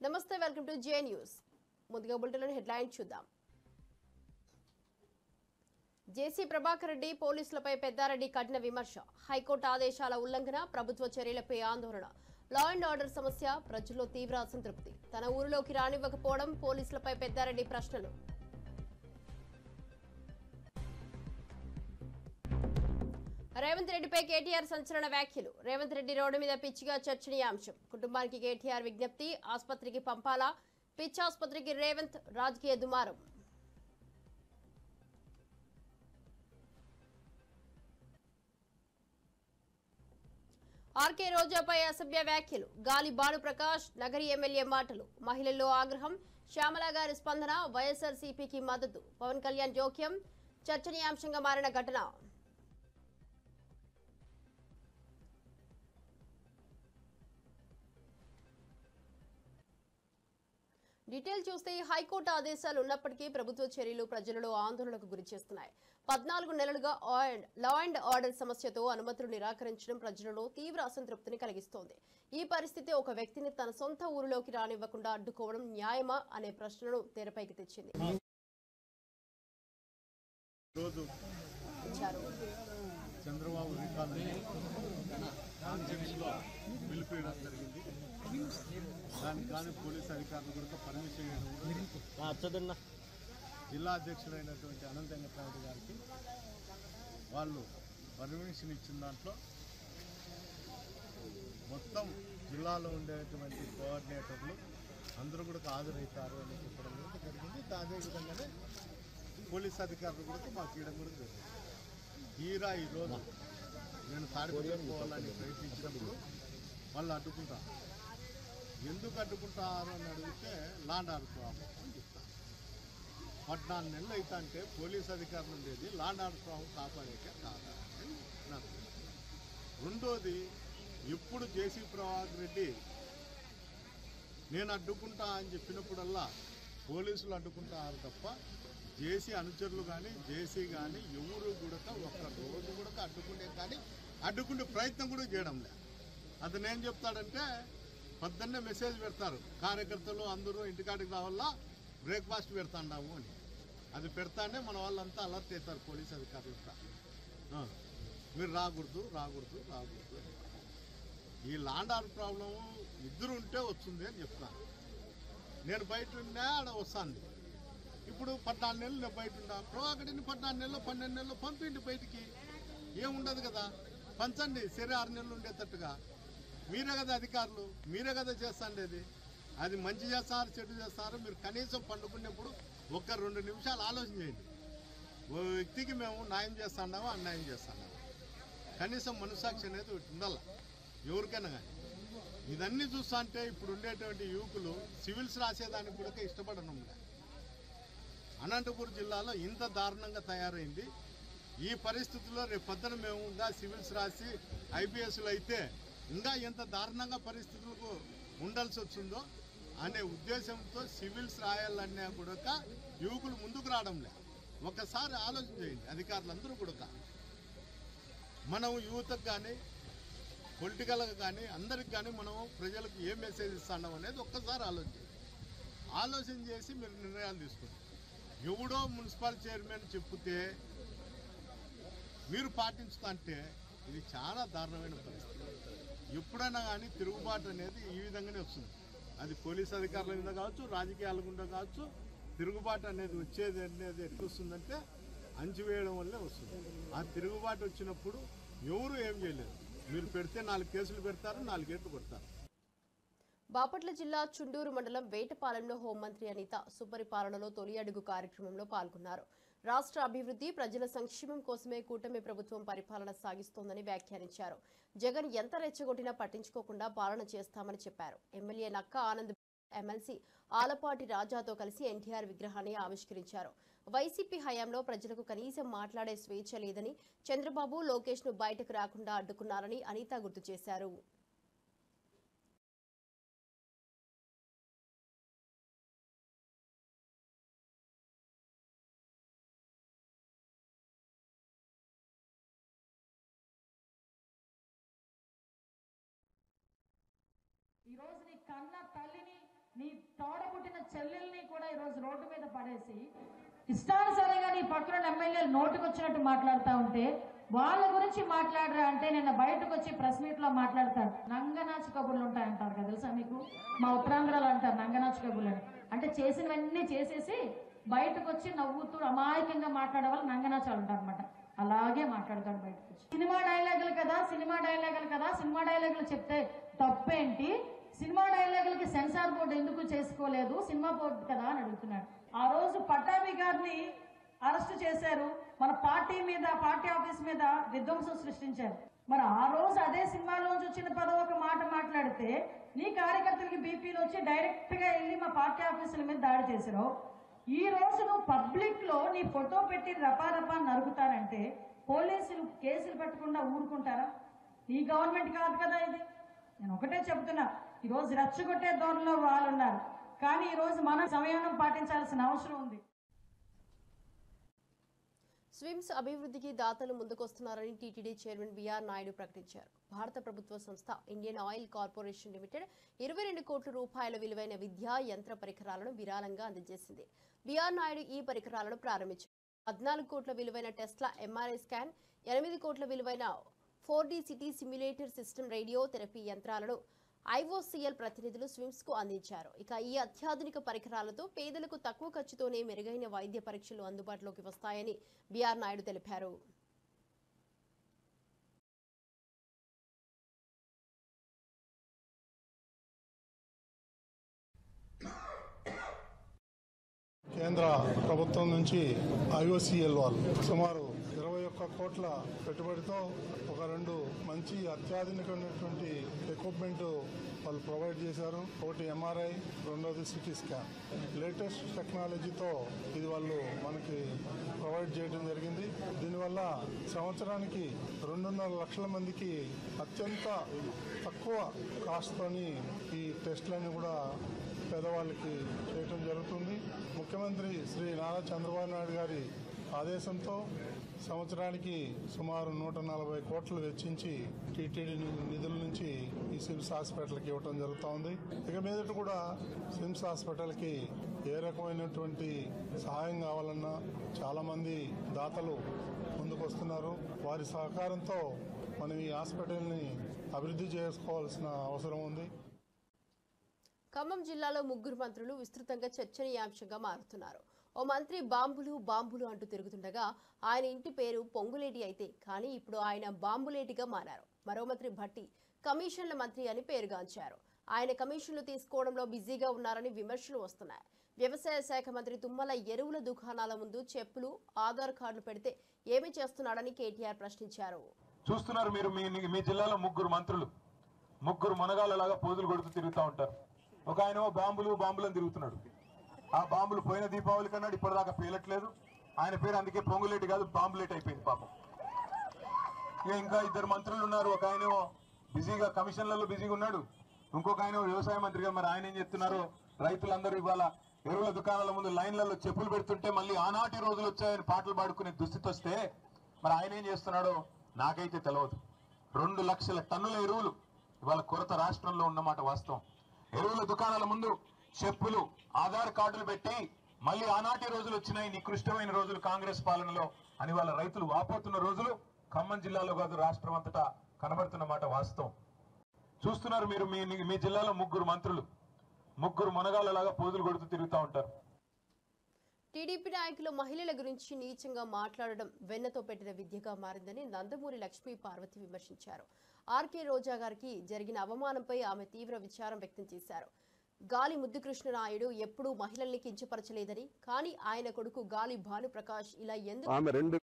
నమస్తే welcome to J news. ముందుగా bulletin headline చూద్దాం. జేసీ ప్రభాకర్ రెడ్డి పోలీసులపై పెద్దారెడ్డి కఠిన విమర్శ. హైకోర్టు ఆదేశాల ఉల్లంఘన, ప్రభుత్వ చర్యలపై ఆందోళన. లా అండ్ ఆర్డర్ సమస్య, ప్రజల్లో తీవ్ర అసంతృప్తి. తన ఊరిలోకి రానివ్వకపోవడం, పోలీసులపై పెద్దారెడ్డి ప్రశ్నలు. రేవంత్ రెడ్డిపై కేటీఆర్ సంచలన వ్యాఖ్యలు. రేవంత్ రెడ్డి రోడ్డు మీద పిచ్చిగా చర్చనీయాంశం. కుటుంబానికి కేటీఆర్ విజ్ఞప్తి, ఆసుపత్రికి పంపాలా? పిచ్చి ఆసుపత్రికి రేవంత్, రాజకీయ దుమారం. ఆర్కే రోజాపై అసభ్య వ్యాఖ్యలు. గాలి భానుప్రకాష్, నగరి ఎమ్మెల్యే మాటలు. మహిళల్లో ఆగ్రహం, శ్యామల గారి స్పందన. వైఎస్ఆర్సీపీకి మద్దతు. పవన్ కళ్యాణ్ జోక్యం, చర్చనీయాంశంగా మారిన ఘటన. డీటెయిల్ చూస్తే హైకోర్టు ఆదేశాలు ఉన్నప్పటికీ ప్రభుత్వ చర్యలు ప్రజలలో ఆందోళనకు గురిచేస్తున్నాయి. 14 నెలలుగా లా అండ్ ఆర్డర్ సమస్యతో అనుమతులు నిరాకరించడం ప్రజలలో తీవ్ర అసంతృప్తిని కలిగిస్తోంది. ఈ పరిస్థితి ఒక వ్యక్తిని తన సొంత ఊరిలోకి రానివ్వకుండా అడ్డుకోవడం న్యాయమా అనే ప్రశ్నను తెరపైకి తెచ్చింది. చంద్రబాబు పిలిపేయడం జరిగింది. దానికి కానీ పోలీసు అధికారులు కూడా పర్మిషన్ ఇవ్వడం, జిల్లా అధ్యక్షుడైనటువంటి అనంత వెంకటరావు గారికి వాళ్ళు పర్మిషన్ ఇచ్చిన దాంట్లో మొత్తం జిల్లాలో ఉండేటువంటి కోఆర్డినేటర్లు అందరూ కూడా హాజరవుతారు అని చెప్పడం కూడా జరిగింది. అదేవిధంగానే పోలీసు అధికారులు కూడా మాకు ఇవ్వడం కూడా జరిగింది. తీరా ఈరోజు నేను తాడిపత్రి పోవాలని ప్రయత్నించినప్పుడు వాళ్ళు అడ్డుకుంటారు. ఎందుకు అడ్డుకుంటారు అని అడిగితే లాండ్ ఆర్డర్ ప్రాబ్లం అని చెప్తారు. 14 నెలలు అయితే అంటే పోలీసు అధికారులు ఉండేది లాండ్ ఆర్డర్ ప్రాబ్లం కాపాడేకే కాదా అని నాకు. రెండోది, ఇప్పుడు జేసీ ప్రభాకర్ రెడ్డి నేను అడ్డుకుంటా అని చెప్పినప్పుడల్లా పోలీసులు అడ్డుకుంటారు తప్ప జేసీ అనుచరులు కానీ జేసీ కానీ ఎవరు కూడా ఒక్క రోజు కూడా అడ్డుకునే ప్రయత్నం కూడా చేయడం లేదు. అతను ఏం చెప్తాడంటే పొద్దున్నే మెసేజ్ పెడతారు, కార్యకర్తలు అందరూ ఇంటికాడికి రావాలా, బ్రేక్ఫాస్ట్ పెడతాండాము అని. అది పెడతానే మన వాళ్ళంతా అలర్ట్ అవుతారు పోలీస్ అధికారులంతా, మీరు రాకూడదు రాకూడదు రాకూడదు. ఈ లాండ్ ఆర్డర్ ప్రాబ్లం ఇద్దరు ఉంటే వస్తుంది అని చెప్తాను. నేను బయట ఉన్నా ఆడ వస్తాను. ఇప్పుడు 14 నెలలు నేను బయట ఉన్నా, ప్రభాకర్ని 14 నెలలు 12 నెలలు పంపిండి బయటికి, ఏముండదు కదా, పంచండి సరే 6 నెలలు ఉండేటట్టుగా. మీరే కదా అధికారులు, మీరే కదా చేస్తాండేది. అది మంచి చేస్తారు చెడు చేస్తారు. మీరు కనీసం పండుకునేప్పుడు 1-2 నిమిషాలు ఆలోచన చేయండి. ఓ వ్యక్తికి మేము న్యాయం చేస్తున్నామో అన్యాయం చేస్తున్నాము, కనీసం మనసాక్షి అనేది ఒకటి ఉండాలి ఎవరికైనా కానీ. ఇదన్నీ చూస్తా అంటే ఇప్పుడు ఉండేటువంటి యువకులు సివిల్స్ రాసేదానికి కూడా ఇష్టపడడం లేదు. అనంతపురం జిల్లాలో ఇంత దారుణంగా తయారైంది. ఈ పరిస్థితుల్లో రేపు పొద్దున మేము ఇంకా సివిల్స్ రాసి ఐపీఎస్లు అయితే ఇంకా ఎంత దారుణంగా పరిస్థితులకు ఉండాల్సి వచ్చిందో అనే ఉద్దేశంతో సివిల్స్ రాయాలన్నా కూడా యువకులు ముందుకు రావడం లేదు. ఒకసారి ఆలోచన చేయండి అధికారులందరూ కూడా. మనం యువతకు కానీ పొలిటికల్గా కానీ అందరికి కానీ మనం ప్రజలకు ఏం మెసేజ్ ఇస్తున్నాం అనేది ఒక్కసారి ఆలోచన చేసి మీరు నిర్ణయాలు తీసుకుంటారు. ఎవడో మున్సిపల్ చైర్మన్ చెప్తే మీరు పాటించుతా అంటే ఇది చాలా దారుణమైన పరిస్థితి. ఎప్పుడైనా కానీ తిరుగుబాటు అనేది ఈ విధంగానే వస్తుంది. అది పోలీస్ అధికారుల మీద కావచ్చు, రాజకీయాల గుండా కావచ్చు. తిరుగుబాటు అనేది వచ్చేది అనేది ఎట్లా వస్తుందంటే అంచివేయడం వల్లే వస్తుంది. ఆ తిరుగుబాటు వచ్చినప్పుడు ఎవరు ఏం చేయలేదు. మీరు పెడితే 4 కేసులు పెడతారు, 4 ఏట్లు కొడతారు. బాపట్ల జిల్లా చుండూరు మండలం వేటపాలెంలో హోంమంత్రి అనిత సుపరిపాలనలో తొలి అడుగు కార్యక్రమంలో పాల్గొన్నారు. రాష్ట్ర అభివృద్ధి, ప్రజల సంక్షేమం కోసమే కూటమి ప్రభుత్వం పరిపాలన సాగిస్తోందని వ్యాఖ్యానించారు. జగన్ ఎంత రెచ్చగొట్టినా పట్టించుకోకుండా పాలన చేస్తామని చెప్పారు. ఎమ్మెల్యే నక్క ఆనంద్, ఎమ్మెల్సీ ఆలపాటి రాజాతో కలిసి ఎన్టీఆర్ విగ్రహాన్ని ఆవిష్కరించారు. వైసీపీ హయాంలో ప్రజలకు కనీసం మాట్లాడే స్వేచ్ఛ లేదని, చంద్రబాబు, లోకేష్ ను బయటకు రాకుండా అడ్డుకున్నారని అనిత గుర్తు చేశారు. ఈ రోజు నీ కన్న తల్లిని నీ చెల్లెల్ని కూడా ఈరోజు రోడ్డు మీద పడేసి ఇష్టానుసారంగా నీ పక్కన ఎమ్మెల్యేలు నోటుకు వచ్చినట్టు మాట్లాడుతూ ఉంటే వాళ్ళ గురించి మాట్లాడరా అంటే నిన్న బయటకు వచ్చి ప్రెస్ మీట్ లో మాట్లాడతారు. నంగనాచు కబుర్లు ఉంటాయంటారు కదా, తెలుసా మీకు? మా ఉత్తరాంధ్రలో అంటారు నంగనాచు కబుర్లు అంటే చేసినవన్నీ చేసేసి బయటకు వచ్చి నవ్వుతూ అమాయకంగా మాట్లాడే వాళ్ళు నంగనాచాలు ఉంటారు అనమాట. అలాగే మాట్లాడతాడు బయటకు వచ్చి. సినిమా డైలాగులు కదా, సినిమా డైలాగులు కదా, సినిమా డైలాగులు చెప్తే తప్పేంటి? సినిమా డైలాగులకి సెన్సార్ బోర్డు ఎందుకు చేసుకోలేదు? సినిమా బోర్డు కదా అని అడుగుతున్నాడు. ఆ రోజు పట్టాభి గారిని అరెస్ట్ చేశారు, మన పార్టీ మీద, పార్టీ ఆఫీస్ మీద విధ్వంసం సృష్టించారు. మరి ఆ రోజు అదే సినిమాలోంచి వచ్చిన పదవి ఒక మాట మాట్లాడితే నీ కార్యకర్తలకి బీపీలు వచ్చి డైరెక్ట్ గా వెళ్ళి మా పార్టీ ఆఫీసుల మీద దాడి చేశారు. ఈ రోజు నువ్వు పబ్లిక్ లో నీ ఫోటో పెట్టి రపారపా నరుగుతారంటే పోలీసులు కేసులు పెట్టకుండా ఊరుకుంటారా? ఈ గవర్నమెంట్ కాదు కదా ఇది. నేను ఒకటే చెబుతున్నా, ఈ రోజు రెచ్చగొట్టే ధోరణిలో వాళ్ళు ఉన్నారు, కానీ ఈ రోజు మనం సంయమనం పాటించాల్సిన అవసరం ఉంది. స్విమ్స్ అభివృద్ధికి దాతలు ముందుకొస్తున్నారని టీటీడీ చైర్మన్ బిఆర్ నాయుడు ప్రకటించారు. భారత ప్రభుత్వ సంస్థ ఇండియన్ ఆయిల్ కార్పొరేషన్ లిమిటెడ్ 22 కోట్ల రూపాయల విలువైన విద్యా యంత్ర పరికరాలను విరాళంగా అందజేసింది. బిఆర్ నాయుడు ఈ పరికరాలను ప్రారంభించారు. 14 కోట్ల విలువైన టెస్లా ఎంఆర్ఐ స్కాన్, 8 కోట్ల విలువైన 4D city simulator system, radio therapy యంత్రాలను ఐఓసీఎల్ ప్రతినిధులు స్విమ్స్ కు అందించారు. ఇక ఈ అత్యాధునిక పరికరాలతో పేదలకు తక్కువ ఖర్చుతోనే మెరుగైన వైద్య పరీక్షలు అందుబాటులోకి వస్తాయని బిఆర్ నాయుడు తెలిపారు. కేంద్ర ప్రభుత్వం నుంచి ఐఓసీఎల్ వాళ్ళు సుమారు 21 కోట్ల పెట్టుబడితో ఒక 2 మంచి అత్యాధునికమైనటువంటి ఎక్విప్మెంట్ వాళ్ళు ప్రొవైడ్ చేశారు. ఒకటి ఎంఆర్ఐ, రెండోది సిటీ స్కాన్. లేటెస్ట్ టెక్నాలజీతో ఇది వాళ్ళు మనకి ప్రొవైడ్ చేయడం జరిగింది. దీనివల్ల సంవత్సరానికి 2.5 లక్షల మందికి అత్యంత తక్కువ కాస్ట్తోని ఈ టెస్టులన్నీ కూడా పేదవాళ్ళకి చేయటం జరుగుతుంది. ముఖ్యమంత్రి శ్రీ నారా చంద్రబాబు నాయుడు గారి ఆదేశంతో సంవత్సరానికి సుమారు 140 కోట్లు వెచ్చించి టీటీడీ నిధుల నుంచి ఈ సిమ్స్ హాస్పిటల్కి ఇవ్వటం జరుగుతూ ఉంది. ఇక మీదట కూడా సిమ్స్ హాస్పిటల్కి ఏ రకమైనటువంటి సహాయం కావాలన్నా చాలామంది దాతలు ముందుకు వస్తున్నారు. వారి సహకారంతో మనం ఈ హాస్పిటల్ని అభివృద్ధి చేసుకోవాల్సిన అవసరం ఉంది. ఖమ్మం జిల్లాలో 3 మంత్రులు విస్తృతంగా చర్చనీయాంశంగా మారుతున్నారు. ఓ మంత్రి బాంబులు అంటూ తిరుగుతుండగా ఆయన ఇంటి పేరు పొంగులేటి అయితే కానీ ఇప్పుడు ఆయన బాంబులేటిగా మారారు. మరో మంత్రి భట్టి కమిషన్ల మంత్రి అని పేరుగాంచారు. ఆయన కమిషన్లు తీసుకోవడంలో బిజీగా ఉన్నారని విమర్శలు వస్తున్నాయి. వ్యవసాయ శాఖ మంత్రి తుమ్మల ఎరువుల దుకాణాల ముందు చెప్పులు, ఆధార్ కార్డులు పెడితే ఏమి చేస్తున్నాడని కేటీఆర్ ప్రశ్నించారు. చూస్తున్నారు మీరు, మీ జిల్లాలో 3 మంత్రులు 3 మనగాళ్ళలాగా పోజులు కొడుతూ తిరుగుతూ ఉంటారు. ఒక ఆయన బాంబులను తిరుగుతున్నాడు. ఆ బాంబులు పోయిన దీపావళి కన్నాడు, ఇప్పటిదాకా పేలట్లేదు. ఆయన పేరు అందుకే పొంగులేటి కాదు, బాంబులేట్ అయిపోయింది పాపం. ఇంకా 2 మంత్రులు ఉన్నారు. ఒక ఆయన బిజీగా కమిషన్లలో బిజీగా ఉన్నాడు, ఇంకొక ఆయన వ్యవసాయ మంత్రిగా. మరి ఆయన ఏం చెప్తున్నారు? రైతులందరూ ఇవాళ ఎరువుల దుకాణాల ముందు లైన్లలో చెప్పులు పెడుతుంటే మళ్ళీ ఆనాటి రోజులు వచ్చాయని పాటలు పాడుకునే దుస్థితి వస్తే మరి ఆయన ఏం చేస్తున్నాడో నాకైతే తెలియదు. 2 లక్షల టన్నుల ఎరువులు ఇవాళ కొరత రాష్ట్రంలో ఉన్నమాట వాస్తవం. ఎరువుల దుకాణాల ముందు చెప్పులు, ఆధార్ కార్డులు పెట్టి మళ్ళీ ఆనాటి రోజులు వచ్చినాయి, నికృష్టమైన రోజులు కాంగ్రెస్ పాలనలో అని వాళ్ళ రైతులు వాపోతున్న రోజులు ఖమ్మం జిల్లాలో కాదు రాష్ట్రం అంతటా కనబడుతున్నమాట వాస్తవం. చూస్తున్నారు మీరు, మీ జిల్లాలో 3 మంత్రులు 3 మనగాళ్ళలాగా పోజులు కొడుతూ తిరుగుతూ ఉంటారు. టీడీపీ నాయకులు మహిళల గురించి నీచంగా మాట్లాడడం వెన్నతో పెట్టిన విద్యగా మారిందని నందమూరి లక్ష్మీ పార్వతి విమర్శించారు. ఆర్కే రోజా గారికి జరిగిన అవమానంపై ఆమె తీవ్ర విచారం వ్యక్తం చేశారు. గాలి ముద్దుకృష్ణనాయుడు ఎప్పుడూ మహిళల్ని కించపరచలేదని, కానీ ఆయన కొడుకు గాలి భానుప్రకాష్ ఇలా ఎందుకు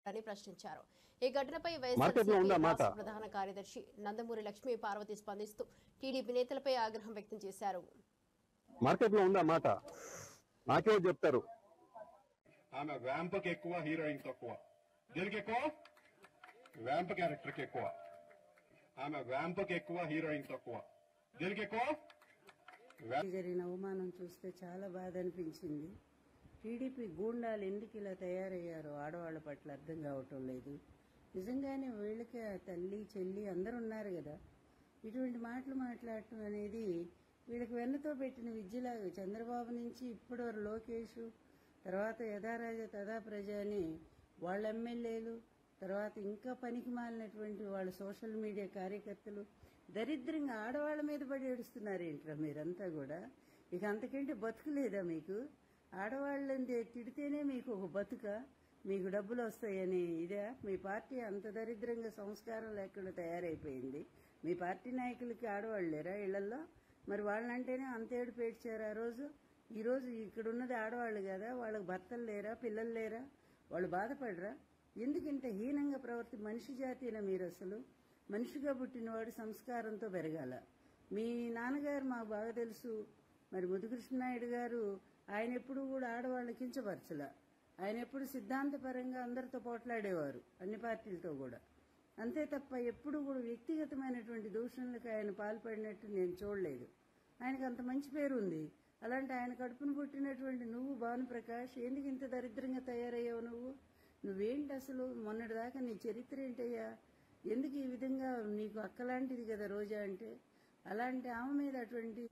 అని ప్రశ్నించారు. ఈ ఘటనపై వైఎస్ఆర్ ప్రధాన కార్యదర్శి నందమూరి లక్ష్మీ పార్వతి స్పందిస్తూ టీడీపీ నేతలపై ఆగ్రహం వ్యక్తం చేశారు. మార్కెట్లో ఉందా మాట నాకే చెప్తారు. ఆమె వ్యాంపకి ఎక్కువ, హీరోయిన్ తక్కువ. దీనికి ఎక్కువ వ్యాంప్ క్యారెక్టర్కి ఎక్కువ. ఆమె వ్యాంపకి ఎక్కువ, హీరోయిన్ తక్కువ. దీనికి ఎక్కువ. జరిగిన అవమానం చూస్తే చాలా బాధ అనిపించింది. టీడీపీ గూండాలు ఎందుకు ఇలా తయారయ్యారో ఆడవాళ్ల పట్ల అర్థం కావటం లేదు. నిజంగానే వీళ్ళకి తల్లి చెల్లి అందరూ ఉన్నారు కదా. ఇటువంటి మాటలు మాట్లాడటం అనేది వీళ్ళకి వెన్నతో పెట్టిన విద్యలాగా చంద్రబాబు నుంచి ఇప్పటివరకు లోకేష్, తర్వాత యథారాజ తథా ప్రజ అని వాళ్ళ ఎమ్మెల్యేలు, తర్వాత ఇంకా పనికి మాలినటువంటి వాళ్ళ సోషల్ మీడియా కార్యకర్తలు దరిద్రంగా ఆడవాళ్ళ మీద పడి ఏడుస్తున్నారేంట్రా మీరంతా కూడా. ఇక అంతకంటే బతుకు లేదా మీకు? ఆడవాళ్ళని తిడితేనే మీకు ఒక బతుక, మీకు డబ్బులు వస్తాయని ఇదే మీ పార్టీ? అంత దరిద్రంగా సంస్కారం లేకుండా తయారైపోయింది. మీ పార్టీ నాయకులకి ఆడవాళ్ళు లేరా ఇళ్లలో? మరి వాళ్ళంటేనే అంత ఏడుపు ఏడ్చారు ఆ రోజు. ఈరోజు ఇక్కడ ఉన్నది ఆడవాళ్ళు కదా, వాళ్ళకి భర్తలు లేరా, పిల్లలు లేరా? వాళ్ళు బాధపడరా? ఎందుకంత హీనంగా మనిషి జాతీన మీరు? అసలు మనిషిగా పుట్టినవాడు సంస్కారంతో పెరగాల. మీ నాన్నగారు మాకు బాగా తెలుసు. మరి ముద్దుకృష్ణనాయుడు గారు ఆయన ఎప్పుడు కూడా ఆడవాళ్ళని కించపరచలా. ఆయన ఎప్పుడు సిద్ధాంతపరంగా అందరితో పోట్లాడేవారు, అన్ని పార్టీలతో కూడా. అంతే తప్ప ఎప్పుడు కూడా వ్యక్తిగతమైనటువంటి దూషణలకు ఆయన పాల్పడినట్టు నేను చూడలేదు. ఆయనకు అంత మంచి పేరు ఉంది. అలాంటి ఆయన కడుపును పుట్టినటువంటి నువ్వు భానుప్రకాష్ ఎందుకు ఇంత దరిద్రంగా తయారయ్యావు? నువ్వేంటి అసలు? మొన్నటిదాకా నీ చరిత్ర ఏంటయ్యా? ఎందుకు ఈ విధంగా? నీకు అక్కలాంటిది కదా రోజా అంటే. అలాంటి ఆమె మీద అటువంటి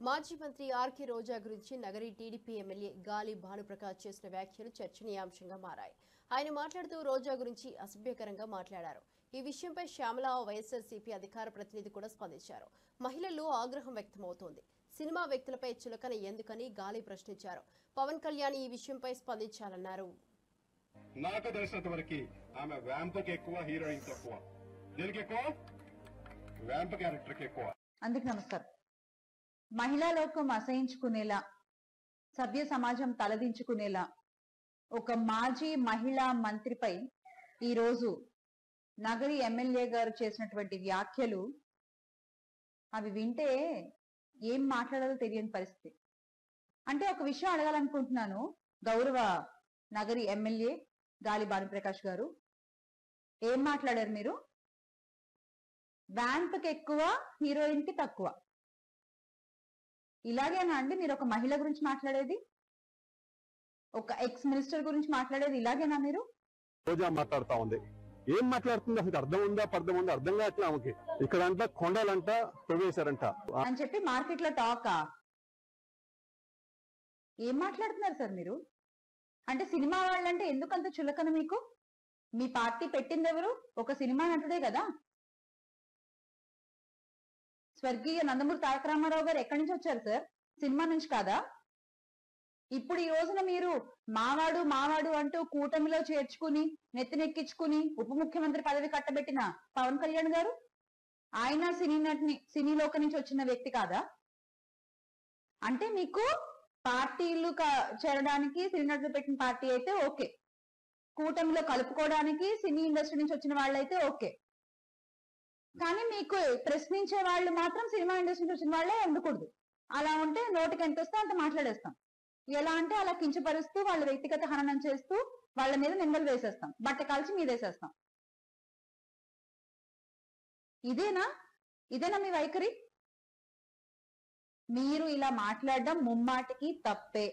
మాజీ మంత్రి ఆర్కే రోజా గురించి నగరి టీడీపీ ఎమ్మెల్యే గాలి భానుప్రకాష్ చేసిన వ్యాఖ్యలు చర్చనీయాంశంగా మారాయి. ఆయన మాట్లాడుతూ రోజా గురించి అసభ్యకరంగా మాట్లాడారు. ఈ విషయంపై శ్యామల వైఎస్ఆర్సీపీ అధికార ప్రతినిధి కూడా స్పందించారు. మహిళల్లో ఆగ్రహం వ్యక్తమవుతోంది. సినిమా వ్యక్తులపై చులకన ఎందుకని గాలి ప్రశ్నించారు. పవన్ కళ్యాణ్ ఈ విషయంపై స్పందించాలన్నారు. నాకు తెలిసినంత వరకు ఆమె వ్యాంపకి ఎక్కువ, హీరోయిన్ తక్కువ. దీనికి ఎక్కువ, వ్యాంప క్యారెక్టర్కి ఎక్కువ. అందుకు నమస్కారం. మహిళా లోకం అసహించుకునేలా, సభ్య సమాజం తలదించుకునేలా ఒక మాజీ మహిళా మంత్రిపై ఈరోజు నగరి ఎమ్మెల్యే గారు చేసినటువంటి వ్యాఖ్యలు, అవి వింటే ఏం మాట్లాడాలో తెలియని పరిస్థితి. అంటే ఒక విషయం అడగాలనుకుంటున్నాను గౌరవ నగరి ఎమ్మెల్యే గాలి భానుప్రకాష్ గారు. ఏం మాట్లాడారు మీరు? వ్యాంప్కి ఎక్కువ, హీరోయిన్ కి తక్కువ. ఇలాగేనా అండి మీరు ఒక మహిళ గురించి మాట్లాడేది? ఒక ఎక్స్ మినిస్టర్ గురించి మాట్లాడేది ఇలాగేనా మీరు? రోజా మాట్లాడుతా ఉంది. ఏం మాట్లాడుతుంది అసలు? అర్థం ఉందా, పర్థం ఉందా? అర్థం కావట్లే ఆమెకి. ఇక్కడ అంట కొండలంట తవ్వేశారంట అని చెప్పి మార్కెట్ లో టాకా? ఏం మాట్లాడుతున్నారు సార్ మీరు? అంటే సినిమా వాళ్ళంటే ఎందుకంత చులకన మీకు? మీ పార్టీ పెట్టింది ఎవరు? ఒక సినిమా నటుడే కదా. స్వర్గీయ నందమూరి తారక రామారావు గారు ఎక్కడి నుంచి వచ్చారు సార్? సినిమా నుంచి కాదా? ఇప్పుడు ఈ రోజున మీరు మావాడు మావాడు అంటూ కూటమిలో చేర్చుకుని నెత్తినెక్కించుకుని ఉప ముఖ్యమంత్రి పదవి కట్టబెట్టిన పవన్ కళ్యాణ్ గారు, ఆయన సినీ లోక నుంచి వచ్చిన వ్యక్తి కాదా? అంటే మీకు పార్టీలు చేరడానికి సినీ నటులు పెట్టిన పార్టీ అయితే ఓకే, కూటమిలో కలుపుకోవడానికి సినీ ఇండస్ట్రీ నుంచి వచ్చిన వాళ్ళైతే ఓకే, కానీ మీకు ప్రశ్నించే వాళ్ళు మాత్రం సినిమా ఇండస్ట్రీ నుంచి వచ్చిన వాళ్ళే ఉండకూడదు. అలా ఉంటే నోటికి ఎంత వస్తే అంత మాట్లాడేస్తాం. ఎలా అంటే అలా కించపరుస్తూ వాళ్ళ వ్యక్తిగత హననం చేస్తూ వాళ్ళ మీద నిందలు వేసేస్తాం, బట్ట కాల్చి మీదేసేస్తాం. ఇదేనా మీ వైఖరి? మీరు ఇలా మాట్లాడడం ముమ్మాటికి తప్పే.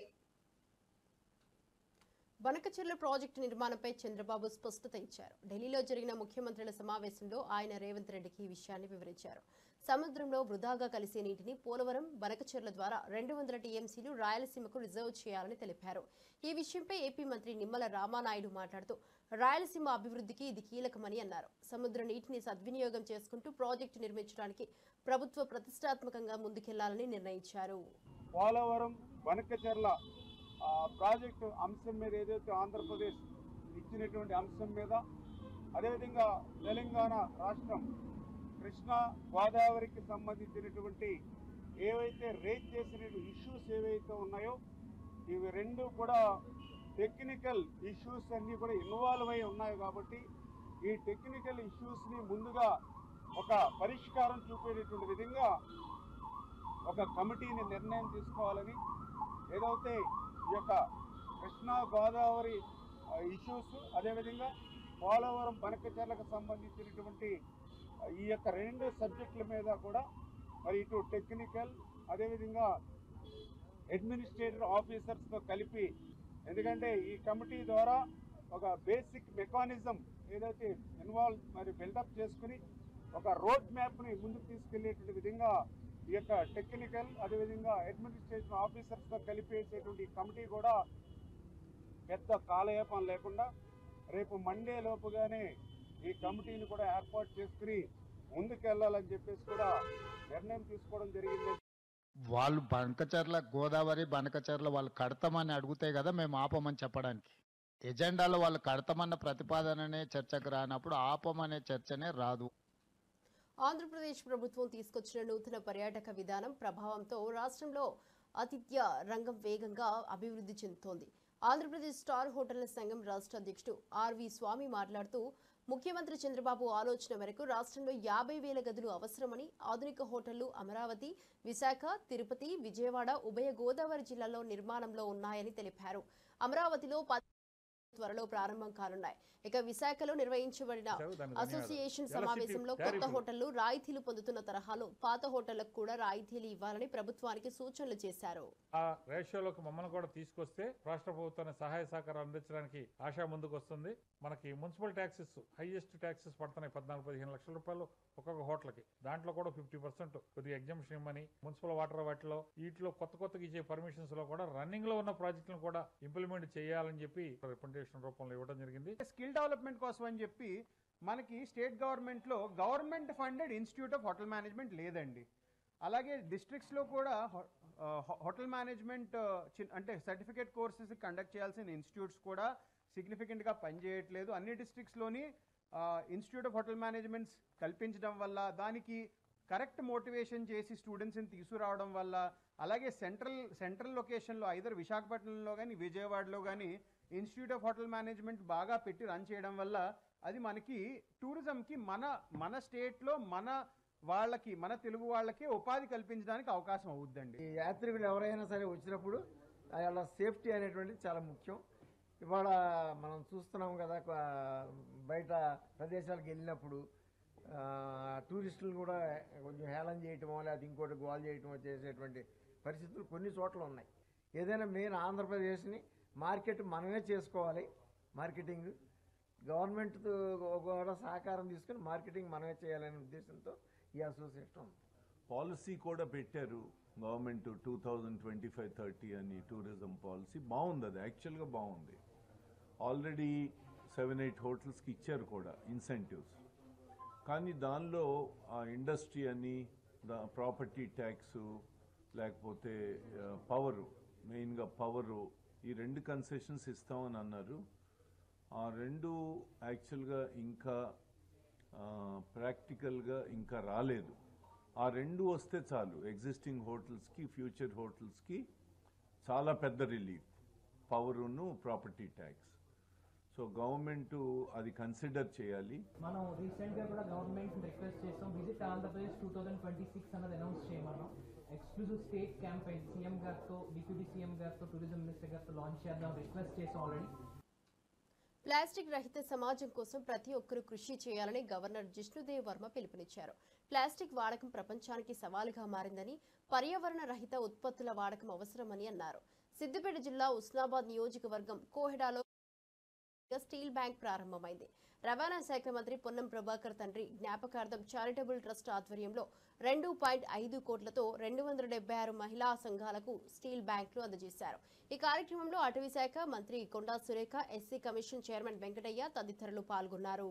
బనకచెర్ల ప్రాజెక్టు నిర్మాణంపై చంద్రబాబు స్పష్టత ఇచ్చారు. ఢిల్లీలో జరిగిన ముఖ్యమంత్రుల సమావేశంలో ఆయన రేవంత్ రెడ్డికి ఈ విషయాన్ని వివరించారు. సముద్రంలో వృధాగా కలిసే నీటిని పోలవరం, బనకచెర్ల ద్వారా 200 టీఎంసీలు రాయలసీమకు రిజర్వ్ చేయాలని తెలిపారు. ఈ విషయంపై ఏపీ మంత్రి నిమ్మల రామానాయుడు మాట్లాడుతూ రాయలసీమ అభివృద్ధికి ఇది కీలకమని అన్నారు. సముద్ర నీటిని సద్వినియోగం చేసుకుంటూ ప్రాజెక్టు నిర్మించడానికి ప్రభుత్వ ప్రతిష్టాత్మకంగా ముందుకెళ్లాలని నిర్ణయించారు. పోలవరం, బనకచెర్ల ప్రాజెక్టు అంశం మీద ఏదైతే ఆంధ్రప్రదేశ్ ఇచ్చినటువంటి అంశం మీద, అదేవిధంగా తెలంగాణ రాష్ట్రం కృష్ణా గోదావరికి సంబంధించినటువంటి ఏవైతే రేజ్ చేసిన ఇష్యూస్ ఏవైతే ఉన్నాయో ఇవి రెండు కూడా టెక్నికల్ ఇష్యూస్ అన్నీ కూడా ఇన్వాల్వ్ అయి ఉన్నాయి. కాబట్టి ఈ టెక్నికల్ ఇష్యూస్ని ముందుగా ఒక పరిష్కారం చూపేటటువంటి విధంగా ఒక కమిటీని నిర్ణయం తీసుకోవాలని, ఏదైతే ఈ యొక్క కృష్ణా గోదావరి ఇష్యూస్, అదేవిధంగా పోలవరం బనకచెర్లకు సంబంధించినటువంటి ఈ యొక్క రెండు సబ్జెక్టుల మీద కూడా మరి ఇటు టెక్నికల్ అదేవిధంగా అడ్మినిస్ట్రేటివ్ ఆఫీసర్స్తో కలిపి, ఎందుకంటే ఈ కమిటీ ద్వారా ఒక బేసిక్ మెకానిజం ఏదైతే బిల్డప్ చేసుకుని ఒక రోడ్ మ్యాప్ని ముందుకు తీసుకెళ్లేటువంటి విధంగా ఈ యొక్క టెక్నికల్ అదేవిధంగా అడ్మినిస్ట్రేషన్ ఆఫీసర్స్తో కలిపేసేటువంటి కమిటీ కూడా పెద్ద కాలయాపన లేకుండా రేపు మండే లోపుగానే ఈ కమిటీని కూడా ఏర్పాటు చేసుకుని ముందుకెళ్లాలని చెప్పేసి కూడా నిర్ణయం తీసుకోవడం జరిగింది. వాళ్ళు బనకచర్ల గోదావరి బనకచర్ల వాళ్ళు కడతామని అడిగితే కదా మేము ఆపమని చెప్పడానికి. ఎజెండాలో వాళ్ళు కడతామన్న ప్రతిపాదననే చర్చకు రానప్పుడు ఆపమనే చర్చనే రాదు. ఆంధ్రప్రదేశ్ ప్రభుత్వం తీసుకొచ్చిన నూతన పర్యాటక విధానం ప్రభావంతో రాష్ట్రంలో ఆతిథ్య రంగం వేగంగా అభివృద్ధి చెందుతోంది. ఆంధ్రప్రదేశ్ స్టార్ హోటళ్ల సంఘం రాష్ట్ర అధ్యక్షుడు ఆర్వి స్వామి మాట్లాడుతూ ముఖ్యమంత్రి చంద్రబాబు ఆలోచన మేరకు రాష్ట్రంలో 50,000 గదులు అవసరమని, ఆధునిక హోటళ్లు అమరావతి, విశాఖ, తిరుపతి, విజయవాడ, ఉభయ గోదావరి జిల్లాల్లో నిర్మాణంలో ఉన్నాయని తెలిపారు. అమరావతిలో త్వరలో ప్రారంభం కానున్నాయి. ఇక విశాఖలో నిర్వహించబడిన అసోసియేషన్ సమావేశంలో కొత్త హోటళ్లు రాయితీలు పొందుతున్న తరహాలో పాత హోటళ్లకు కూడా రాయితీలు ఇవ్వాలని ప్రభుత్వానికి సూచనలు చేశారు. ఆ రేషియోలోకి మమ్మల్ని కూడా తీసుకొస్తే రాష్ట్ర ప్రభుత్వానికి సహాయ సహకారం అందించడానికి ఆశ ముందుకు వస్తుంది. మనకి మున్సిపల్ ట్యాక్సెస్ హైయెస్ట్ ట్యాక్సెస్ పడుతున్నాయి 14-15 లక్షల రూపాయలు ఒక్కొక్క హోటల్కి. దాంట్లో కూడా 50% కొద్దిగా ఎగ్జామ్షన్ ఇవ్వమని, మున్సిపల్ వాటర్ వాటిలో వీటిలో కొత్తగా ఇచ్చే పర్మిషన్స్ లో కూడా రన్నింగ్ లో ఉన్న ప్రాజెక్టులను కూడా ఇంప్లిమెంట్ చేయాలని చెప్పి రిప్రజెంటేషన్ రూపంలో ఇవ్వడం జరిగింది. స్కిల్ డెవలప్మెంట్ కోసం అని చెప్పి మనకి స్టేట్ గవర్నమెంట్ లో government funded institute of hotel management లేదండి. అలాగే డిస్ట్రిక్ట్స్ లో కూడా హోటల్ మేనేజ్మెంట్ అంటే సర్టిఫికేట్ కోర్సెస్ కండక్ట్ చేయాల్సిన ఇన్స్టిట్యూట్స్ కూడా సిగ్నిఫికెంట్ గా పనిచేయట్లేదు. అన్ని డిస్ట్రిక్ట్స్ లోని ఇన్స్టిట్యూట్ ఆఫ్ హోటల్ మేనేజ్మెంట్స్ కల్పించడం వల్ల, దానికి కరెక్ట్ మోటివేషన్ చేసి స్టూడెంట్స్ని తీసుకురావడం వల్ల, అలాగే సెంట్రల్ లొకేషన్లో ఐదర్ విశాఖపట్నంలో కానీ విజయవాడలో కానీ ఇన్స్టిట్యూట్ ఆఫ్ హోటల్ మేనేజ్మెంట్ బాగా పెట్టి రన్ చేయడం వల్ల అది మనకి టూరిజంకి మన స్టేట్లో మన తెలుగు వాళ్ళకి ఉపాధి కల్పించడానికి అవకాశం అవుద్దండి. ఈ యాత్రికులు ఎవరైనా సరే వచ్చినప్పుడు వాళ్ళ సేఫ్టీ అనేటువంటిది చాలా ముఖ్యం. ఇవాళ మనం చూస్తున్నాం కదా, బయట ప్రదేశాలకు వెళ్ళినప్పుడు టూరిస్టులు కూడా కొంచెం హేళన చేయటమో లేకపోతే ఇంకోటి గోల్ చేయటమో చేసేటువంటి పరిస్థితులు కొన్ని చోట్ల ఉన్నాయి. ఏదైనా మెయిన్ ఆంధ్రప్రదేశ్ని మార్కెట్ మనమే చేసుకోవాలి. మార్కెటింగ్ గవర్నమెంట్ కూడా సహకారం తీసుకుని మార్కెటింగ్ మనమే చేయాలనే ఉద్దేశంతో ఈ అసోసియేషన్ ఉంది. పాలసీ కూడా పెట్టారు గవర్నమెంట్ 2025-30 అని టూరిజం పాలసీ. బాగుంది, అది యాక్చువల్గా బాగుంది. ఆల్రెడీ 7-8 హోటల్స్కి ఇచ్చారు కూడా ఇన్సెంటివ్స్. కానీ దానిలో ఆ ఇండస్ట్రీ అని ప్రాపర్టీ ట్యాక్సు లేకపోతే మెయిన్గా పవరు ఈ 2 కన్సెషన్స్ ఇస్తామని అన్నారు. ఆ 2 యాక్చువల్గా ఇంకా ప్రాక్టికల్గా ఇంకా రాలేదు. ఆ 2 వస్తే చాలు ఎగ్జిస్టింగ్ హోటల్స్కి, ఫ్యూచర్ హోటల్స్కి చాలా పెద్ద రిలీఫ్, పవరును ప్రాపర్టీ ట్యాక్స్. సో గవర్నమెంట్ అది కన్సిడర్ చేయాలి. మనం రీసెంట్గా కూడా గవర్నమెంట్ రిక్వెస్ట్ చేస్తాం, విజిట్ ఆంధ్రప్రదేశ్ 2026 అన్నది అనౌన్స్ చేయమన్నాం. ఎక్స్క్లూజివ్ స్టేట్ క్యాంపెయిన్ సీఎం గారితో, డిప్యూటీ సీఎం గారితో, టూరిజం మినిస్టర్ గారితో లాంచ్ చేద్దాం రిక్వెస్ట్ చేసాం ఆల్రెడీ. ప్లాస్టిక్ రహిత సమాజం కోసం ప్రతి ఒక్కరూ కృషి చేయాలని గవర్నర్ జిష్ణుదేవ్ వర్మ పిలుపునిచ్చారు. ప్లాస్టిక్ వాడకం ప్రపంచానికి సవాలుగా మారిందని, పర్యావరణ రహిత ఉత్పత్తుల వాడకం అవసరమని అన్నారు. సిద్దిపేట జిల్లా ఉస్నాబాద్ నియోజకవర్గం కోహెడాలో స్టీల్ బ్యాంక్ ప్రారంభమైంది. రవాణా శాఖ మంత్రి పొన్నం ప్రభాకర్ తండ్రి జ్ఞాపకార్థం చారిటబుల్ ట్రస్ట్ ఆధ్వర్యంలో 2.5 కోట్లతో 276 మహిళా సంఘాలకు స్టీల్ బ్యాంకులు అందజేశారు. ఈ కార్యక్రమంలో అటవీ శాఖ మంత్రి Konda Surekha, SC commission chairman Venkataiah తదితరులు పాల్గొన్నారు.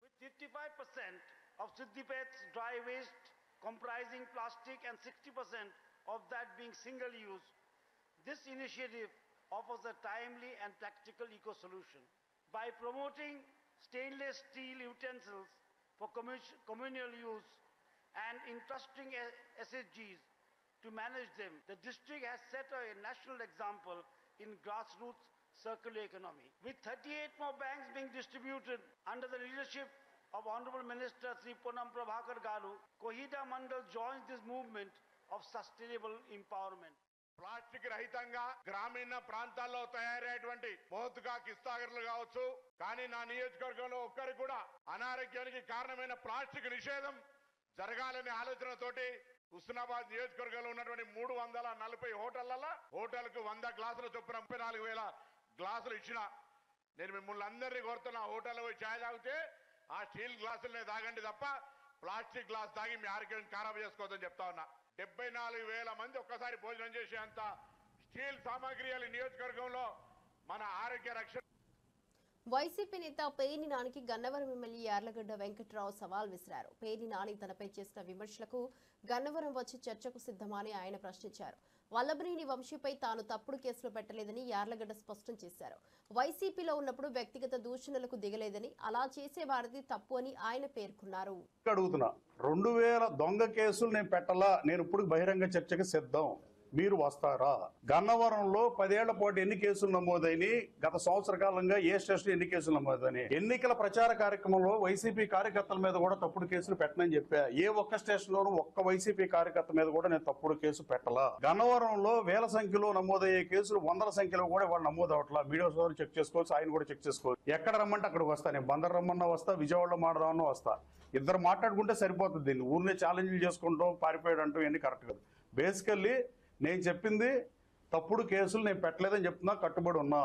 With 55% of Siddipet's dry waste comprising plastic and 60% of that being single use, this initiative offers a timely and practical eco-solution. By promoting stainless steel utensils for communal use and entrusting SHGs to manage them, the district has set a national example in grassroots circular economy. With 38 more banks being distributed under the leadership of Honorable Minister Sri Ponnam Prabhakar Garu, Kohida Mandal joins this movement of sustainable empowerment. Plastic రహితంగా గ్రామీణ ప్రాంతాల్లో తయారయ్యేటువంటి మోతుగా కిస్తాగర్లు కావచ్చు, కానీ నా నియోజకవర్గంలో ఒక్కరికి కూడా అనారోగ్యానికి కారణమైన ప్లాస్టిక్ నిషేధం జరగాలనే ఆలోచనతోటి హుస్నాబాద్ నియోజకవర్గంలో ఉన్నటువంటి 340 హోటళ్లలో హోటల్కు 100 గ్లాసుల చొప్పున 34,000 గ్లాసులు ఇచ్చిన. నేను మిమ్మల్ని అందరినీ కోరుతున్నా, హోటల్లో పోయి ఛాయ్ తాగితే ఆ స్టీల్ గ్లాసులనే తాగండి తప్ప ప్లాస్టిక్ గ్లాస్ తాగి మీ ఆరోగ్యం ఖరాబ్ చేసుకోవద్దని చెప్తా ఉన్నా. 74,000 మంది ఒక్కసారి భోజనం చేసేంత స్టీల్ సామాగ్రి నియోజకవర్గంలో మన ఆరోగ్య రక్షణ. వైసీపీ నేత పేర్ని నానికి గన్నవరం ఎమ్మెల్యే యార్లగడ్డ వెంకట్రావు సవాల్ విసిరారు. పేర్ని నాని తనపై చేసిన విమర్శలకు గన్నవరం వచ్చి చర్చకు సిద్ధమని ఆయన ప్రశ్నించారు. వల్లభనేని వంశీపై తాను తప్పుడు కేసులు పెట్టలేదని యార్లగడ్డ స్పష్టం చేశారు. వైసీపీలో ఉన్నప్పుడు వ్యక్తిగత దూషణలకు దిగలేదని, అలా చేసేవారిది తప్పు అని ఆయన పేర్కొన్నారు. అడుగుతున్నా 2000 దొంగ కేసులు నేను పెట్టలా, నేను ఇప్పుడు బహిరంగ చర్చకు సిద్ధం, మీరు వస్తారా? గన్నవరంలో 10 ఏళ్ల పాటు ఎన్ని కేసులు నమోదైని, గత సంవత్సర కాలంగా ఏ స్టేషన్ ఎన్ని కేసులు నమోదని, ఎన్నికల ప్రచార కార్యక్రమంలో వైసీపీ కార్యకర్తల మీద కూడా తప్పుడు కేసులు పెట్టనని చెప్పా. ఏ ఒక్క స్టేషన్ లోనూ ఒక్క వైసీపీ కార్యకర్త మీద కూడా నేను తప్పుడు కేసు పెట్టలా. గన్నవరంలో వేల సంఖ్యలో నమోదయ్యే కేసులు 100ల సంఖ్యలో కూడా వాళ్ళు నమోదు అవట్లా. మీడియా సోదరులు చెక్ చేసుకోవచ్చు, ఆయన కూడా చెక్ చేసుకోవచ్చు. ఎక్కడ రమ్మంటే అక్కడికి వస్తా, నేను బందర్ రమ్మన్నా వస్తా, విజయవాడలో మాట్లాడమన్నా వస్తా. ఇద్దరు మాట్లాడుకుంటే సరిపోతుంది. దీన్ని ఊరినే ఛాలెంజ్లు చేసుకుంటాం, పారిపోయాడు అంటూ ఇవన్నీ కరెక్ట్ కాదు. బేసికల్లీ నేను చెప్పింది తప్పుడు కేసులు నేను పెట్టలేదని చెప్తున్నా, కట్టుబడి ఉన్నా.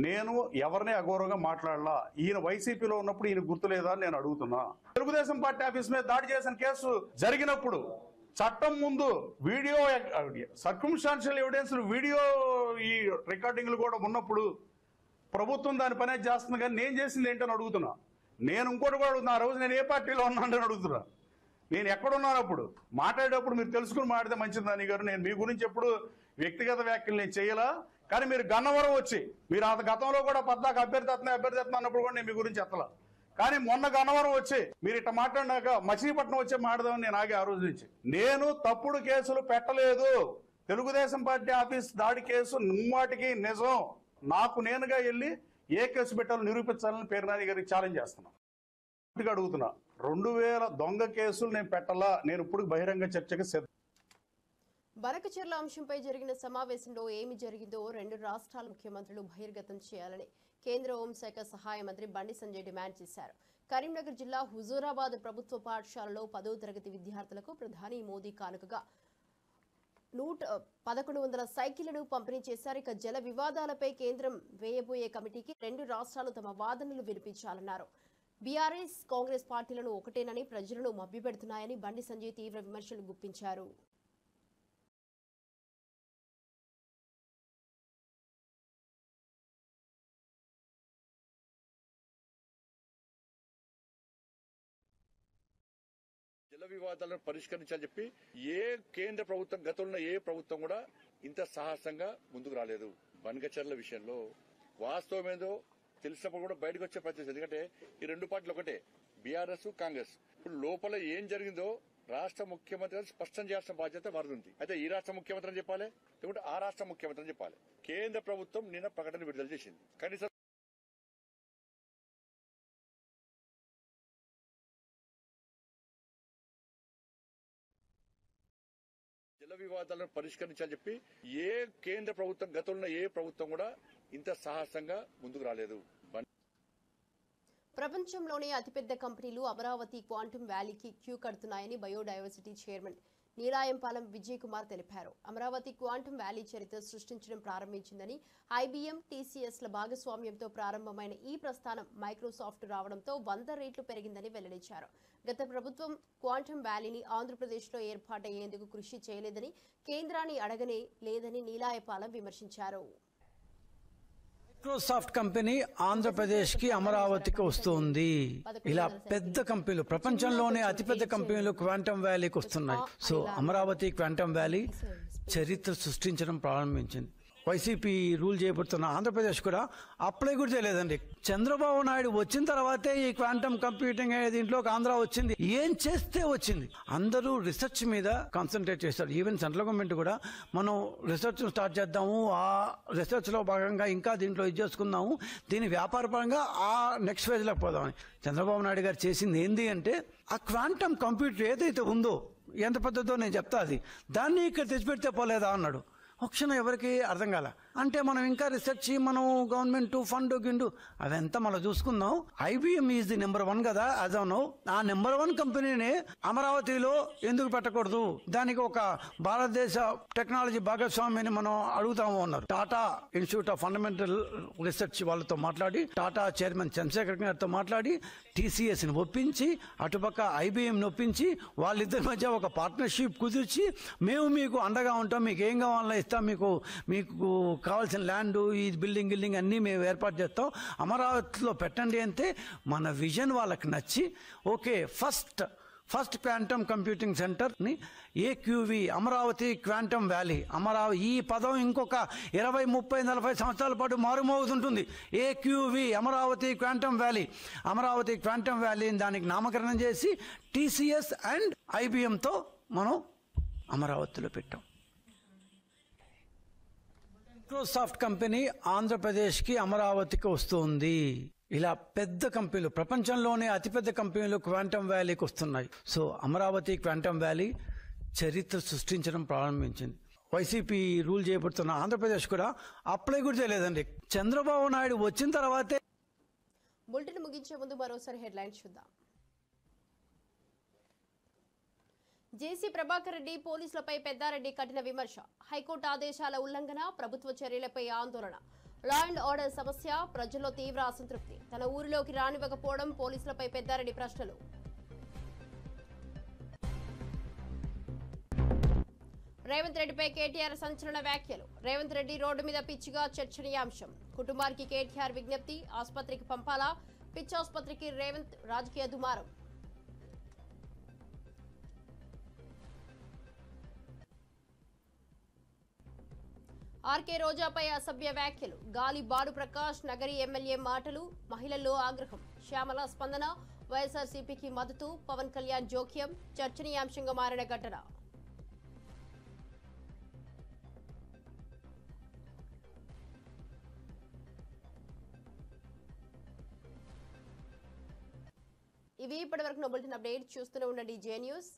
నేను ఎవరిని అగౌరవంగా మాట్లాడలా. ఈయన వైసీపీలో ఉన్నప్పుడు ఈయన గుర్తులేదా అని నేను అడుగుతున్నా. తెలుగుదేశం పార్టీ ఆఫీస్ మీద దాడి చేసిన కేసు జరిగినప్పుడు చట్టం ముందు వీడియో సర్కమ్స్టాన్షియల్ ఎవిడెన్స్ వీడియో ఈ రికార్డింగ్లు కూడా ఉన్నప్పుడు ప్రభుత్వం దాని పనే చేస్తుంది, కానీ నేను చేసింది ఏంటని అడుగుతున్నా. నేను ఇంకోటి కూడా అడుగుతున్నా, ఆ రోజు నేను ఏ పార్టీలో ఉన్నానని అడుగుతున్నా. నేను ఎక్కడున్నాను అప్పుడు మాట్లాడేటప్పుడు మీరు తెలుసుకుని మాట్లాడితే మంచిది నాని గారు. నేను మీ గురించి ఎప్పుడు వ్యక్తిగత వ్యాఖ్యలు నేను చేయలా, కానీ మీరు గన్నవరం వచ్చి మీరు ఆ గతంలో కూడా పద్దాక అభ్యర్థి అన్నప్పుడు కూడా నేను మీ గురించి ఎత్తలా. కానీ మొన్న గన్నవరం వచ్చి మీరు ఇట్లా మాట్లాడినాక మచిలీపట్నం వచ్చి మాట్లాడదామని నేను ఆగి ఆ రోజు నుంచి. నేను తప్పుడు కేసులు పెట్టలేదు. తెలుగుదేశం పార్టీ ఆఫీస్ దాడి కేసు ముమ్మాటికి నిజం. నాకు నేనుగా వెళ్ళి ఏ కేసు పెట్టాలో నిరూపించాలని పేర్నాని గారికి ఛాలెంజ్ చేస్తున్నా. అడుగుతున్నా 2000 దొంగ కేసులు నేను పెట్టలా, నేను ఇప్పుడు బహిరంగ చర్చకు సిద్ధం. బనకచెర్ల అంశంపై జరిగిన సమావేశంలో ఏమి జరిగిందో 2 రాష్ట్రాల ముఖ్యమంత్రులు బహిర్గతం చేయాలని కేంద్ర హోంశాఖ సహాయ మంత్రి బండి సంజయ్ డిమాండ్ చేశారు. కరీంనగర్ జిల్లా హుజూరాబాద్ ప్రభుత్వ పాఠశాలలో 10వ తరగతి విద్యార్థులకు ప్రధాని మోదీ కానుకగా 1100 సైకిళ్లను పంపిణీ చేశారు. ఇక జల వివాదాలపై కేంద్రం వేయబోయే కమిటీకి 2 రాష్ట్రాలు తమ వాదనలు వినిపించాలన్నారు. బీఆర్ఎస్ కాంగ్రెస్ పార్టీలను ఒకటేనని ప్రజలను మభ్యపెడుతున్నాయని బండి సంజయ్ తీవ్ర విమర్శలు గుప్పించారు. జల వివాదాలను పరిష్కరించాలని చెప్పి ఏ కేంద్ర ప్రభుత్వం గతంలో ఏ ప్రభుత్వం కూడా ఇంత సాహసంగా ముందుకు రాలేదు. బనకచెర్ల విషయంలో వాస్తవం ఏదో తెలిసినప్పుడు కూడా బయటకు వచ్చే ప్రయత్నం. ఎందుకంటే ఈ 2 పార్టీలు ఒకటే, బీఆర్ఎస్ కాంగ్రెస్. ఇప్పుడు లోపల ఏం జరిగిందో రాష్ట్ర ముఖ్యమంత్రి స్పష్టం చేయాల్సిన బాధ్యత వారిది ఉంది. అయితే ఈ రాష్ట్ర ముఖ్యమంత్రి అని చెప్పాలి, లేకుంటే ఆ రాష్ట్ర ముఖ్యమంత్రి అని చెప్పాలి. కేంద్ర ప్రభుత్వం నిన్న ప్రకటన విడుదల చేసింది. కనీసం జల వివాదాలను పరిష్కరించాలని చెప్పి ఏ కేంద్ర ప్రభుత్వం గతంలో ఏ ప్రభుత్వం కూడా ఇంత సాహసంగా ముందుకు రాలేదు. ప్రపంచంలోనే అతిపెద్ద కంపెనీలు అమరావతి క్వాంటమ్ వ్యాలీకి క్యూ కడుతున్నాయని బయోడైవర్సిటీ చైర్మన్ నీలాయంపాలెం విజయ్ కుమార్ తెలిపారు. అమరావతి క్వాంటమ్ వ్యాలీ చరిత్ర సృష్టించడం ప్రారంభించిందని, ఐబీఎం, టీసీఎస్ల భాగస్వామ్యంతో ప్రారంభమైన ఈ ప్రస్థానం మైక్రోసాఫ్ట్ రావడంతో 100 రెట్లు పెరిగిందని వెల్లడించారు. గత ప్రభుత్వం క్వాంటమ్ వ్యాలీని ఆంధ్రప్రదేశ్లో ఏర్పాటయ్యేందుకు కృషి చేయలేదని, కేంద్రాన్ని అడగనే లేదని నీలాయపాలెం విమర్శించారు. మైక్రోసాఫ్ట్ కంపెనీ ఆంధ్రప్రదేశ్ కి అమరావతికి వస్తుంది. ఇలా పెద్ద కంపెనీలు, ప్రపంచంలోనే అతిపెద్ద కంపెనీలు క్వాంటమ్ వ్యాలీకి వస్తున్నాయి. సో అమరావతి క్వాంటమ్ వ్యాలీ చరిత్ర సృష్టించడం ప్రారంభించింది. వైసీపీ రూల్ చేయబడుతున్న ఆంధ్రప్రదేశ్ కూడా అప్లై కూడా చేయలేదండి. చంద్రబాబు నాయుడు వచ్చిన తర్వాతే ఈ క్వాంటమ్ కంప్యూటింగ్ అనే దీంట్లోకి ఆంధ్ర వచ్చింది. ఏం చేస్తే వచ్చింది? అందరూ రీసెర్చ్ మీద కాన్సన్ట్రేట్ చేస్తారు. ఈవెన్ సెంట్రల్ గవర్నమెంట్ కూడా మనం రీసెర్చ్ స్టార్ట్ చేద్దాము, ఆ రీసెర్చ్ లో భాగంగా ఇంకా దీంట్లో ఇది చేసుకుందాము, దీని వ్యాపారపరంగా ఆ నెక్స్ట్ ఫేజ్ లోకి పోదామని చంద్రబాబు నాయుడు గారు చేసింది ఏంది అంటే, ఆ క్వాంటమ్ కంప్యూటర్ ఏదైతే ఉందో ఎంత పెద్దదో నేను చెప్తా, అది దాన్ని ఇక్కడ తెచ్చిపెడితే పోలేదా అన్నాడు. ఆప్షన్ ఎవరికి అర్థం కాల. అంటే మనం ఇంకా రీసెర్చ్ మనం గవర్నమెంట్ ఫండ్ గిండు అదంతా మనం చూసుకుందాం. IBM ఈజ్ ది నెంబర్ 1 కదా యాజ్ ఆఫ్ నౌ. ఆ నెంబర్ 1 కంపెనీని అమరావతిలో ఎందుకు పెట్టకూడదు, దానికి ఒక భారతదేశ టెక్నాలజీ భాగస్వామిని మనం అడుగుతాము అన్నారు. Tata institute of fundamental research వాళ్ళతో మాట్లాడి, టాటా చైర్మన్ చంద్రశేఖర్ గారితో మాట్లాడి, TCSని ఒప్పించి, అటుపక్క IBMని ఒప్పించి, వాళ్ళిద్దరి మధ్య ఒక పార్ట్నర్షిప్ కుదిర్చి, మేము మీకు అండగా ఉంటాం, మీకు ఏం కావాలన్నా ఇస్తాం, మీకు కావాల్సిన ల్యాండ్, ఈ బిల్డింగ్ అన్నీ మేము ఏర్పాటు చేస్తాం, అమరావతిలో పెట్టండి అంటే మన విజన్ వాళ్ళకి నచ్చి, ఓకే ఫస్ట్ క్వాంటమ్ కంప్యూటింగ్ సెంటర్ని AQV అమరావతి క్వాంటమ్ వ్యాలీ, ఈ పదం ఇంకొక 20, 30, 40 సంవత్సరాల పాటు మారుమోగుతుంటుంది. AQV అమరావతి క్వాంటమ్ వ్యాలీ దానికి నామకరణం చేసి TCS అండ్ IBMతో మనం అమరావతిలో పెట్టాం. మైక్రోసాఫ్ట్ కంపెనీ ఆంధ్రప్రదేశ్కి అమరావతికి వస్తుంది. ఇలా పెద్ద కంపెనీలు, ప్రపంచంలోనే అతిపెద్ద కంపెనీలు క్వాంటమ్ వ్యాలీకి వస్తున్నాయి. సో అమరావతి క్వాంటమ్ వ్యాలీ చరిత్ర సృష్టించడం ప్రారంభించింది. వైసీపీ రూల్ చేయబడుతున్న ఆంధ్రప్రదేశ్ కూడా అప్లై కూడా చేయలేదండి. చంద్రబాబు నాయుడు వచ్చిన తర్వాతే. బులెటిన్ ముగించే ముందు మరోసారి హెడ్లైన్స్ చూద్దాం. జేసీ ప్రభాకర్ రెడ్డి పోలీసులపై పెద్దారెడ్డి కఠిన విమర్శ. హైకోర్టు ఆదేశాల ఉల్లంఘన, ప్రభుత్వ చర్యలపై ఆందోళన. లా అండ్ ఆర్డర్ సమస్య, ప్రజల్లో తీవ్ర అసంతృప్తి. తన ఊరిలోకి రానివ్వకపోవడం, పోలీసులపై పెద్దారెడ్డి ప్రశ్నలు. రేవంత్ రెడ్డిపై కేటీఆర్ సంచలన వ్యాఖ్యలు. రేవంత్ రెడ్డి రోడ్డు మీద పిచ్చిగా చర్చనీయాంశం. కుటుంబానికి కేటీఆర్ విజ్ఞప్తి, ఆసుపత్రికి పంపాలా, పిచ్చాసుపత్రికి రేవంత్ రాజకీయ దుమారం. ఆర్కే రోజాపై అసభ్య వ్యాఖ్యలు. గాలి బాడు ప్రకాష్ నగరి ఎమ్మెల్యే మాటలు, మహిళల్లో ఆగ్రహం. శ్యామల స్పందన, వైఎస్ఆర్సీపీకి మద్దతు, పవన్ కళ్యాణ్ జోక్యం, చర్చనీయాంశంగా మారిన ఘటన. ఇవి ఇప్పటివరకు బులెటిన్ అప్డేట్. చూస్తూనే ఉండండి జే న్యూస్.